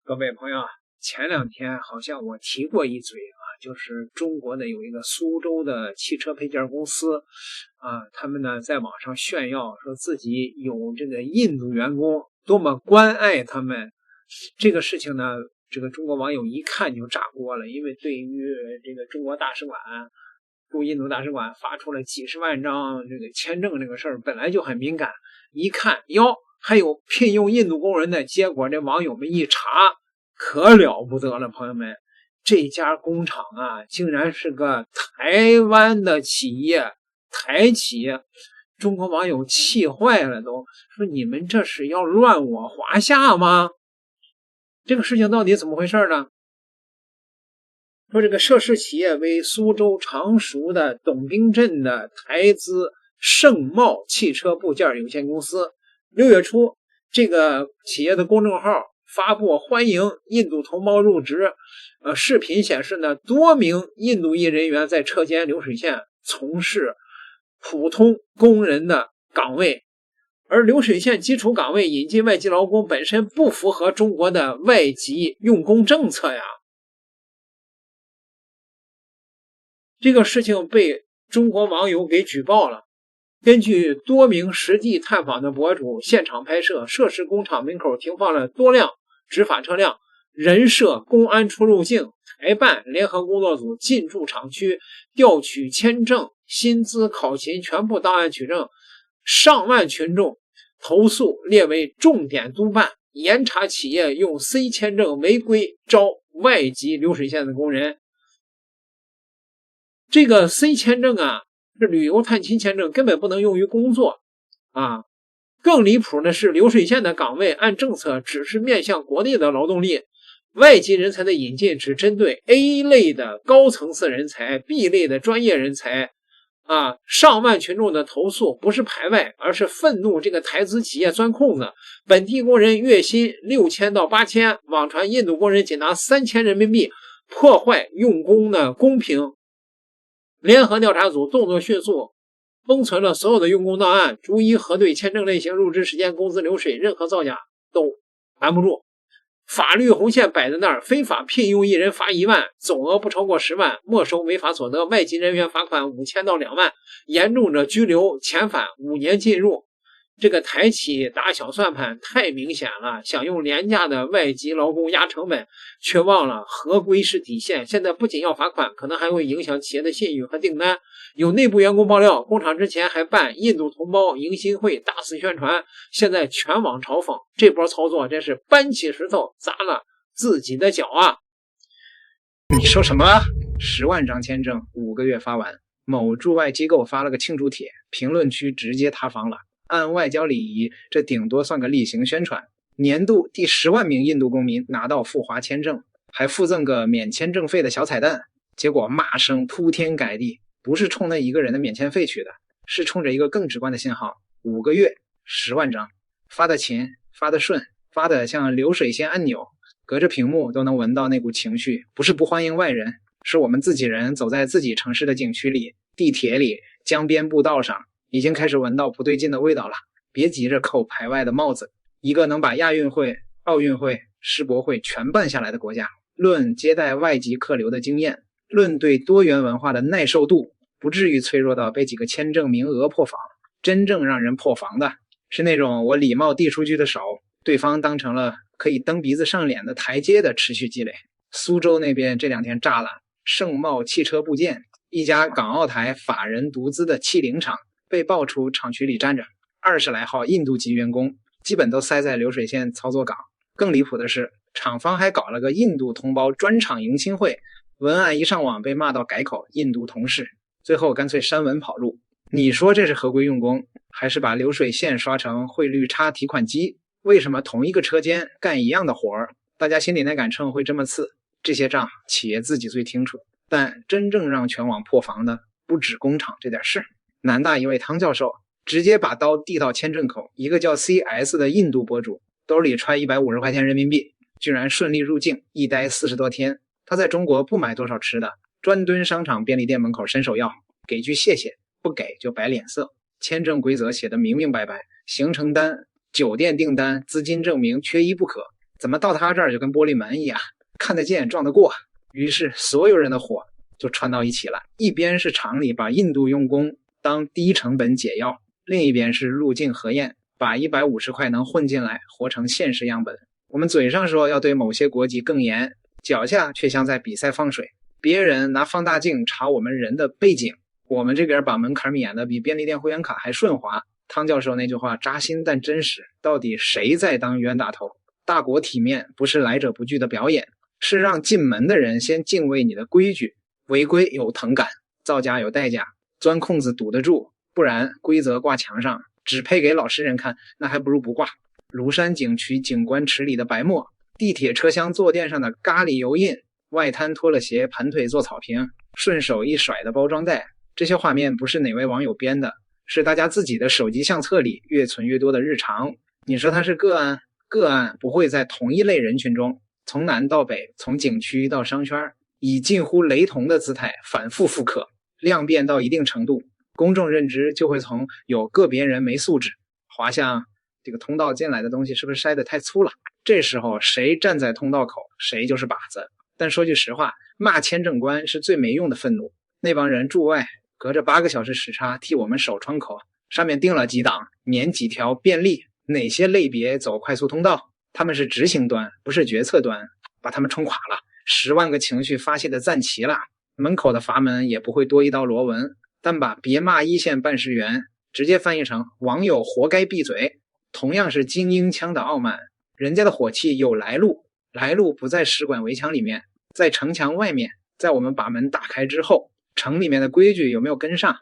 各位朋友，前两天好像我提过一嘴啊，就是中国的有一个苏州的汽车配件公司啊，他们呢在网上炫耀说自己有这个印度员工，多么关爱他们。这个事情呢，这个中国网友一看就炸锅了，因为对于这个中国大使馆驻印度大使馆发出了几十万张这个签证这个事儿本来就很敏感，一看哟还有聘用印度工人的，结果这网友们一查可了不得了，朋友们，这家工厂啊竟然是个台湾的企业，台企业。中国网友气坏了，都说你们这是要乱我华夏吗？这个事情到底怎么回事呢？说这个涉事企业为苏州常熟的董兵镇的台资盛茂汽车部件有限公司，6月初这个企业的公众号发布欢迎印度同胞入职，视频显示呢，多名印度裔人员在车间流水线从事普通工人的岗位，而流水线基础岗位引进外籍劳工本身不符合中国的外籍用工政策呀。这个事情被中国网友给举报了。根据多名实地探访的博主现场拍摄，涉事工厂门口停放了多辆执法车辆，人社公安出入境台办联合工作组进驻厂区，调取签证、薪资、考勤全部档案取证，上万群众投诉列为重点督办，严查企业用 C 签证违规招外籍流水线的工人。这个 C 签证啊，是旅游探亲签证，根本不能用于工作啊。更离谱的是，流水线的岗位按政策只是面向国内的劳动力，外籍人才的引进只针对 A 类的高层次人才、B 类的专业人才啊。上万群众的投诉不是排外，而是愤怒这个台资企业钻空子，本地工人月薪6000到8000，网传印度工人仅拿3000人民币，破坏用工的公平。联合调查组动作迅速，封存了所有的用工档案，逐一核对签证类型、入职时间、工资流水，任何造假都瞒不住。法律红线摆在那儿，非法聘用一人罚1万，总额不超过10万，没收违法所得；外籍人员罚款5000到2万，严重者拘留、遣返、5年禁入。这个台企打小算盘太明显了，想用廉价的外籍劳工压成本，却忘了合规是底线。现在不仅要罚款，可能还会影响企业的信誉和订单。有内部员工爆料，工厂之前还办印度同胞迎新会，大肆宣传，现在全网嘲讽。这波操作真是搬起石头砸了自己的脚啊！你说什么？10万张签证5个月发完，某驻外机构发了个庆祝帖，评论区直接塌房了。按外交礼仪，这顶多算个例行宣传。年度第10万名印度公民拿到赴华签证，还附赠个免签证费的小彩蛋。结果骂声铺天盖地，不是冲那一个人的免签费去的，是冲着一个更直观的信号：5个月10万张，发的勤，发的顺，发的像流水线按钮，隔着屏幕都能闻到那股情绪。不是不欢迎外人，是我们自己人走在自己城市的景区里、地铁里、江边步道上，已经开始闻到不对劲的味道了。别急着扣排外的帽子，一个能把亚运会、奥运会、世博会全办下来的国家，论接待外籍客流的经验，论对多元文化的耐受度，不至于脆弱到被几个签证名额破防。真正让人破防的是那种我礼貌递出去的手，对方当成了可以蹬鼻子上脸的台阶的持续积累。苏州那边这2天炸了，盛茂汽车部件，一家港澳台法人独资的汽零厂被爆出厂区里站着20来号印度籍员工，基本都塞在流水线操作岗。更离谱的是，厂方还搞了个印度同胞专场迎亲会，文案一上网被骂到改口印度同事，最后干脆删文跑路。你说这是合规用工，还是把流水线刷成汇率差提款机？为什么同一个车间干一样的活儿，大家心里那杆秤会这么刺？这些账企业自己最清楚，但真正让全网破防的不止工厂这点事。南大一位汤教授直接把刀递到签证口，一个叫 CS 的印度博主兜里揣150块钱人民币，居然顺利入境，一待40多天。他在中国不买多少吃的，专蹲商场便利店门口伸手要，给句谢谢，不给就摆脸色。签证规则写得明明白白，行程单、酒店订单、资金证明缺一不可。怎么到他这儿就跟玻璃门一样，看得见撞得过？于是所有人的火就串到一起了，一边是厂里把印度用工当低成本解药，另一边是入境核验，把150块能混进来活成现实样本。我们嘴上说要对某些国籍更严，脚下却像在比赛放水。别人拿放大镜查我们人的背景，我们这边把门槛免得比便利店会员卡还顺滑。汤教授那句话扎心但真实，到底谁在当冤大头？大国体面不是来者不拒的表演，是让进门的人先敬畏你的规矩。违规有疼感，造假有代价，钻空子堵得住，不然规则挂墙上只配给老实人看，那还不如不挂。庐山景区景观池里的白沫，地铁车厢坐垫上的咖喱油印，外滩脱了鞋盘腿坐草坪，顺手一甩的包装袋，这些画面不是哪位网友编的，是大家自己的手机相册里越存越多的日常。你说它是个案？个案不会在同一类人群中，从南到北，从景区到商圈，以近乎雷同的姿态反复复刻，量变到一定程度，公众认知就会从有个别人没素质滑向这个通道进来的东西是不是筛得太粗了？这时候谁站在通道口，谁就是靶子。但说句实话，骂签证官是最没用的愤怒。那帮人驻外，隔着8个小时时差替我们守窗口，上面定了几档，粘几条便利，哪些类别走快速通道，他们是执行端，不是决策端，把他们冲垮了。10万个情绪发泄的暂齐了，门口的阀门也不会多一道螺纹，但把别骂一线办事员直接翻译成网友活该闭嘴，同样是精英腔的傲慢。人家的火气有来路，来路不在使馆围墙里面，在城墙外面，在我们把门打开之后，城里面的规矩有没有跟上？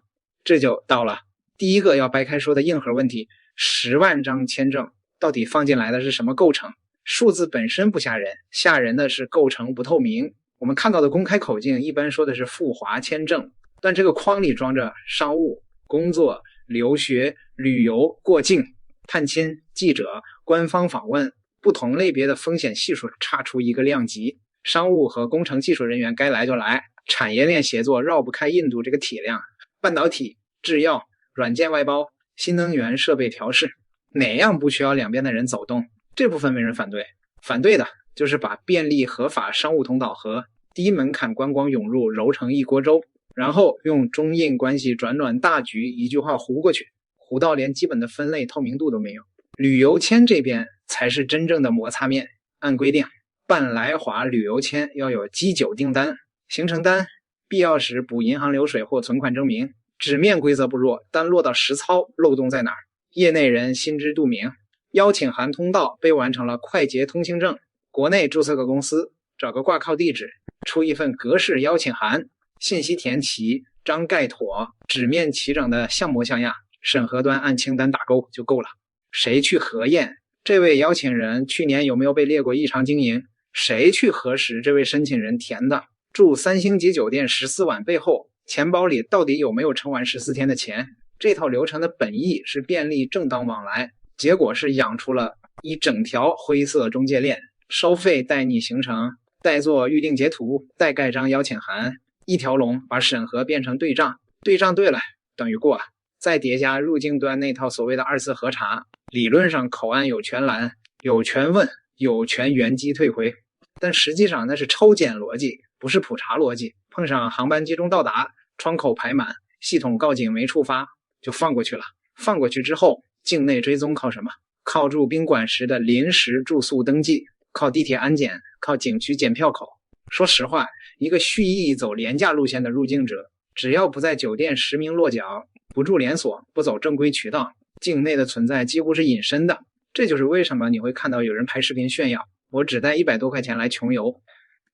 这就到了第一个要掰开说的硬核问题，10万张签证到底放进来的是什么构成？数字本身不吓人，吓人的是构成不透明。我们看到的公开口径一般说的是赴华签证，但这个框里装着商务、工作、留学、旅游、过境、探亲、记者、官方访问，不同类别的风险系数差出一个量级。商务和工程技术人员该来就来，产业链协作绕不开印度这个体量，半导体、制药、软件外包、新能源设备调试，哪样不需要两边的人走动？这部分没人反对，反对的就是把便利合法商务通道和低门槛观光涌入揉成一锅粥，然后用中印关系转转大局一句话糊过去，糊到连基本的分类透明度都没有。旅游签这边才是真正的摩擦面。按规定，办来华旅游签要有机酒订单、行程单，必要时补银行流水或存款证明。纸面规则不弱，但落到实操漏洞在哪儿？业内人心知肚明。邀请函通道被完成了快捷通行证，国内注册个公司，找个挂靠地址，出一份格式邀请函，信息填齐，章盖妥，纸面齐整的像模像样，审核端按清单打勾就够了。谁去核验这位邀请人去年有没有被列过异常经营？谁去核实这位申请人填的住3星级酒店14晚背后钱包里到底有没有撑完14天的钱？这套流程的本意是便利正当往来，结果是养出了一整条灰色中介链，收费代拟行程，代做预定截图，代盖章邀请函，一条龙把审核变成对账，对账对了等于过，再叠加入境端那套所谓的2次核查，理论上口岸有权拦，有权问，有权原机退回，但实际上那是抽检逻辑，不是普查逻辑。碰上航班集中到达，窗口排满，系统告警没触发，就放过去了。放过去之后，境内追踪靠什么？靠住宾馆时的临时住宿登记，靠地铁安检，靠景区检票口。说实话，一个蓄意走廉价路线的入境者，只要不在酒店实名落脚，不住连锁，不走正规渠道，境内的存在几乎是隐身的。这就是为什么你会看到有人拍视频炫耀，我只带100多块钱来穷游。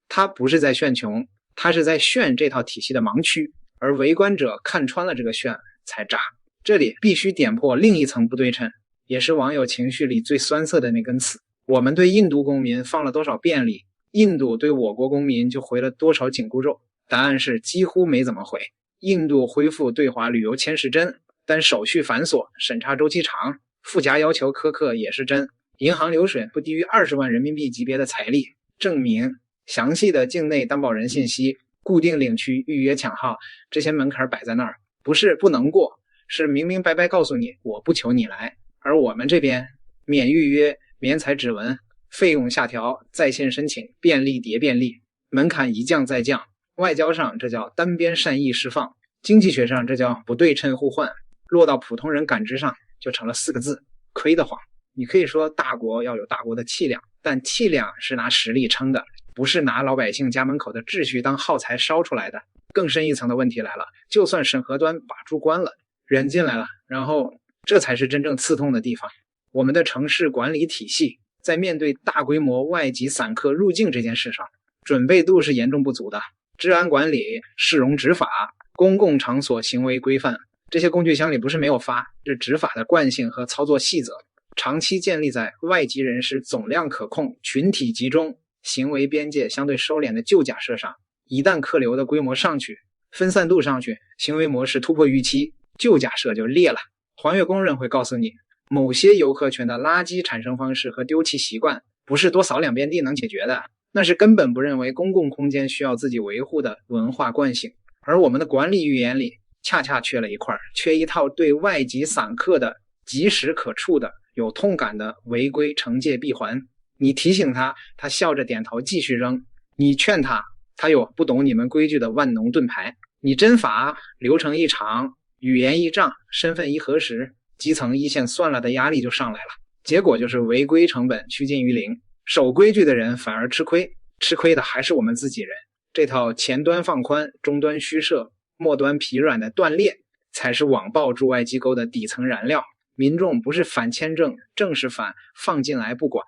他不是在炫穷，他是在炫这套体系的盲区，而围观者看穿了这个炫才炸。这里必须点破另一层不对称，也是网友情绪里最酸涩的那根刺。我们对印度公民放了多少便利，印度对我国公民就回了多少紧箍咒？答案是几乎没怎么回。印度恢复对华旅游签是真，但手续繁琐，审查周期长，附加要求苛刻也是真。银行流水不低于20万人民币级别的财力证明，详细的境内担保人信息，固定领区预约抢号，这些门槛摆在那儿，不是不能过，是明明白白告诉你我不求你来。而我们这边免预约、免采指纹，费用下调，在线申请，便利叠便利，门槛一降再降。外交上这叫单边善意释放，经济学上这叫不对称互换，落到普通人感知上就成了4个字：亏得慌。你可以说大国要有大国的气量，但气量是拿实力撑的，不是拿老百姓家门口的秩序当耗材烧出来的。更深一层的问题来了，就算审核端把住关了，人进来了，然后这才是真正刺痛的地方。我们的城市管理体系在面对大规模外籍散客入境这件事上，准备度是严重不足的。治安管理、市容执法、公共场所行为规范，这些工具箱里不是没有发，是执法的惯性和操作细则，长期建立在外籍人士总量可控、群体集中、行为边界相对收敛的旧假设上。一旦客流的规模上去，分散度上去，行为模式突破预期，旧假设就裂了。环越工人会告诉你，某些游客群的垃圾产生方式和丢弃习惯不是多扫2遍地能解决的，那是根本不认为公共空间需要自己维护的文化惯性。而我们的管理语言里恰恰缺了一块，缺一套对外籍散客的及时可触的有痛感的违规惩戒闭环。你提醒他，他笑着点头继续扔；你劝他，他有不懂你们规矩的万能盾牌。你真罚，流程一长，语言一障，身份一核实，基层一线算了的压力就上来了。结果就是违规成本趋近于零，守规矩的人反而吃亏，吃亏的还是我们自己人。这套前端放宽，终端虚设，末端疲软的断裂，才是网暴驻外机构的底层燃料。民众不是反签证，正是反放进来不管。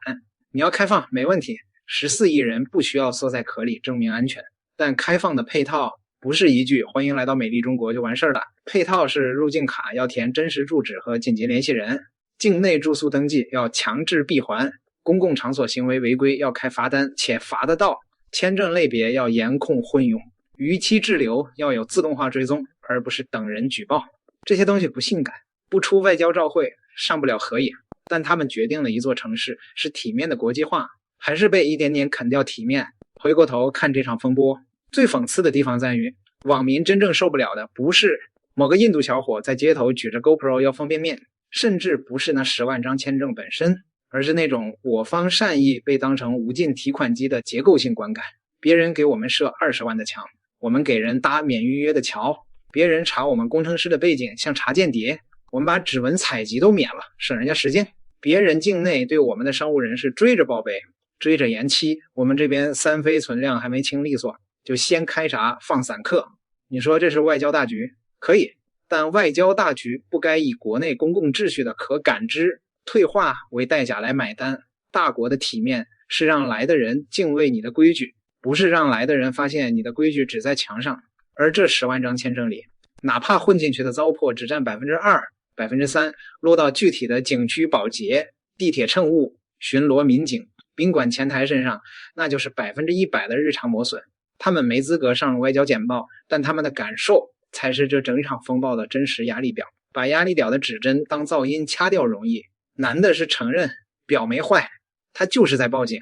你要开放没问题，14亿人不需要缩在壳里证明安全，但开放的配套不是一句欢迎来到美丽中国就完事了，配套是入境卡要填真实住址和紧急联系人，境内住宿登记要强制闭环，公共场所行为违规要开罚单且罚得到，签证类别要严控混用，逾期滞留要有自动化追踪，而不是等人举报。这些东西不性感，不出外交照会，上不了合影，但他们决定了一座城市是体面的国际化，还是被一点点啃掉体面。回过头看这场风波，最讽刺的地方在于，网民真正受不了的不是某个印度小伙在街头举着 GoPro 要方便面，甚至不是那10万张签证本身，而是那种我方善意被当成无尽提款机的结构性观感。别人给我们设20万的墙，我们给人搭免预约的桥，别人查我们工程师的背景像查间谍，我们把指纹采集都免了，省人家时间。别人境内对我们的商务人士追着报备，追着延期，我们这边3飞存量还没清利索，就先开闸放散客。你说这是外交大局？可以，但外交大局不该以国内公共秩序的可感知退化为代价来买单。大国的体面是让来的人敬畏你的规矩，不是让来的人发现你的规矩只在墙上。而这10万张签证里，哪怕混进去的糟粕只占 2%、3%， 落到具体的景区保洁、地铁乘务、巡逻民警、宾馆前台身上，那就是100%的日常磨损。他们没资格上外交简报，但他们的感受才是这整场风暴的真实压力表。把压力表的指针当噪音掐掉容易，难的是承认表没坏，他就是在报警。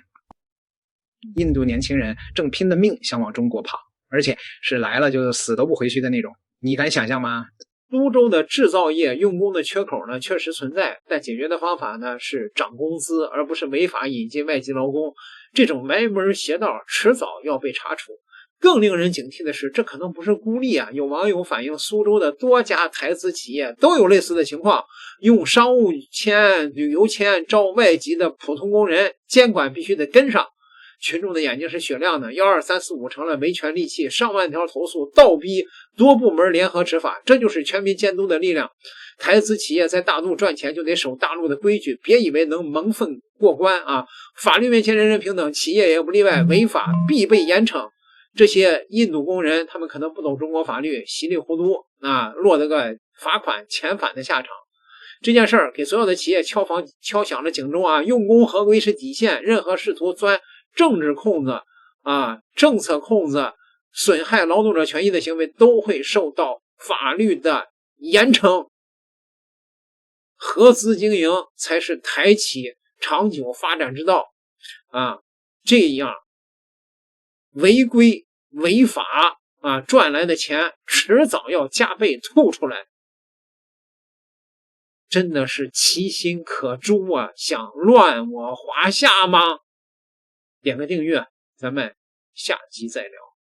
印度年轻人正拼了命想往中国跑，而且是来了就死都不回去的那种，你敢想象吗？苏州的制造业用工的缺口呢确实存在，但解决的方法呢是涨工资，而不是违法引进外籍劳工。这种歪门邪道迟早要被查处。更令人警惕的是，这可能不是孤立啊！有网友反映，苏州的多家台资企业都有类似的情况，用商务签、旅游签招外籍的普通工人，监管必须得跟上。群众的眼睛是雪亮的，12345成了维权利器，上万条投诉倒逼多部门联合执法，这就是全民监督的力量。台资企业在大陆赚钱就得守大陆的规矩，别以为能蒙混过关啊！法律面前人人平等，企业也不例外，违法必被严惩。这些印度工人他们可能不懂中国法律，稀里糊涂啊，落得个罚款遣返的下场。这件事儿给所有的企业敲响了警钟啊！用工合规是底线，任何试图钻政治空子啊、政策空子、损害劳动者权益的行为都会受到法律的严惩。合资经营才是台企长久发展之道啊！这样违规违法啊赚来的钱迟早要加倍吐出来，真的是其心可诛啊！想乱我华夏吗？点个订阅，咱们下集再聊。